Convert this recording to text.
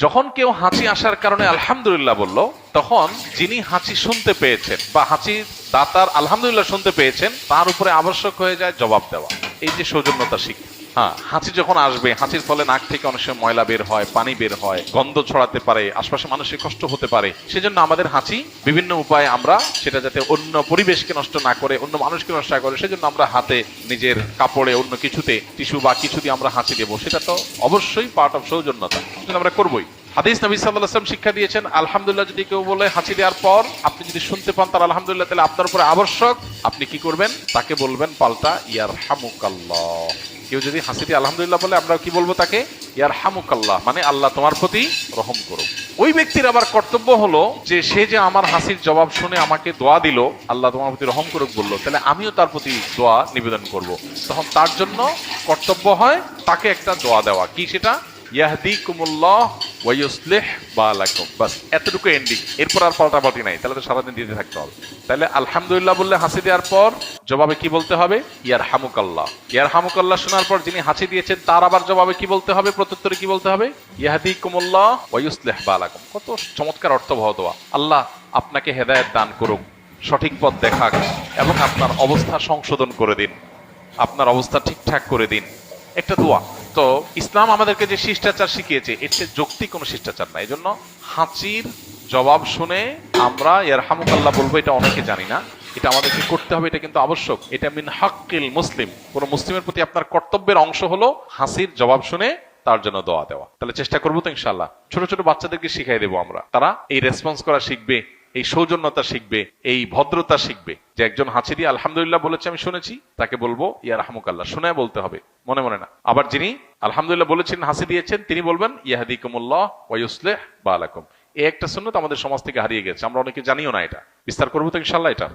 যখন কেউ হাঁচি আসার কারণে আলহামদুলিল্লাহ বলল, তখন যিনি হাঁচি শুনতে পেয়েছেন বা হাঁচির দাতার আলহামদুলিল্লাহ শুনতে পেয়েছেন, তার উপরে আবশ্যক হয়ে যায় জবাব দেওয়া। এই যে সৌজন্যতা শিক্ষা। হ্যাঁ, হাঁচি যখন আসবে, হাঁচির ফলে নাক থেকে অনেক সময় ময়লা বের হয়, পানি বের হয়, গন্ধ ছড়াতে পারে, আশপাশে মানুষের কষ্ট হতে পারে। সেজন্য আমাদের হাঁচি বিভিন্ন উপায়ে আমরা সেটা যাতে অন্য পরিবেশকে নষ্ট না করে, অন্য মানুষকে নষ্ট না করে, সেজন্য আমরা হাতে, নিজের কাপড়ে, অন্য কিছুতে, টিস্যু বা কিছু দিয়ে আমরা হাঁচি দেবো। সেটা তো অবশ্যই পার্ট অফ সৌজন্যতা, সেটা আমরা করবোই। হাদিস নবী সাল্লাল্লাহু আলাইহি ওয়াসাল্লাম শিক্ষা দিয়েছেন, আলহামদুলিল্লাহ যদি কেউ বলে হাঁচি দেওয়ার পর আপনি যদি শুনতে পান তার আলহামদুলিল্লাহ, তাহলে আপনার উপরে আবশ্যক আপনি কি করবেন? তাকে বলবেন পাল্টা ইয়ারহামুকাল্লাহ। কেউ যদি হাসি দিয়ে আলহামদুলিল্লাহ বলে, আমরা কি বলবো তাকে? ইয়ারহামুকাল্লাহ, মানে আল্লাহ তোমার প্রতি রহম করুক। ওই ব্যক্তির আবার কর্তব্য হলো যে সে যে আমার হাসির জবাব শুনে আমাকে দোয়া দিল, আল্লাহ তোমার প্রতি রহম করুক বললো, তাহলে আমিও তার প্রতি দোয়া নিবেদন করব। তখন তার জন্য কর্তব্য হয় তাকে একটা দোয়া দেওয়া। কি সেটা? ইয়াহদিকুমুল্লাহ ওয়া ইউসলিহ বালাকুম। বাস এতটুকু এন্ডিং, এরপর আর পাল্টাপাল্টি নাই। তাহলে তো সারাদিন দিতে থাকতে হবে। তাহলে আলহামদুলিল্লাহ বললে হাসি দেওয়ার পর জবাবে কি বলতে হবে? ইয়ারহামুকাল্লাহ। ইয়ারহামুকাল্লাহ শোনার পর যিনি হাসি দিয়েছেন তার আবার জবাবে কি বলতে হবে? প্রত্যুত্তরে কি বলতে হবে? ইয়াহদিকুমুল্লাহ ওয়া ইউসলিহ বালাকুম। কত চমৎকার অর্থবহ দোয়া! আল্লাহ আপনাকে হেদায়েত দান করুক, সঠিক পথ দেখাক, এবং আপনার অবস্থা সংশোধন করে দিন, আপনার অবস্থা ঠিকঠাক করে দিন। একটা দোয়া। তো ইসলাম আমাদেরকে যে শিষ্টাচার শিখিয়েছে, এর চেয়ে যৌক্তিক কোনো শিষ্টাচার না। এই জন্য হাঁচির জবাব শুনে আমরা ইয়ারহামুকাল্লাহ বলবো, এটা অনেকে জানি না। এটা আমাদেরকে করতে হবে, এটা কিন্তু আবশ্যক। এটা মিন হাক্কিল মুসলিম। কোন মুসলিমের প্রতি আপনার কর্তব্যের অংশ হলো হাসির জবাব শুনে তার জন্য দোয়া দেওয়া। তাহলে চেষ্টা করবো তো ইনশাআল্লাহ। ছোট ছোট বাচ্চাদেরকে শিখাই দেবো আমরা, তারা এই রেসপন্স করা শিখবে, এই সৌজন্যতা শিখবে, এই ভদ্রতা শিখবে। যে একজন হাঁচি দিয়ে আলহামদুলিল্লাহ বলেছে আমি শুনেছি, তাকে বলবো ইয়ারহামুকাল্লাহ, শুনে বলতে হবে, মনে মনে না। আবার যিনি আলহামদুলিল্লাহ বলেছেন, হাসি দিয়েছেন, তিনি বলবেন ইয়াহদিকুমুল্লাহ ওয়া ইউসলিহ বালাকুম। এই একটা সুন্নাত আমাদের সমাজ থেকে হারিয়ে গেছে, আমরা অনেকে জানিও না। এটা বিস্তার করবো তো ইনশাআল্লাহ। এটা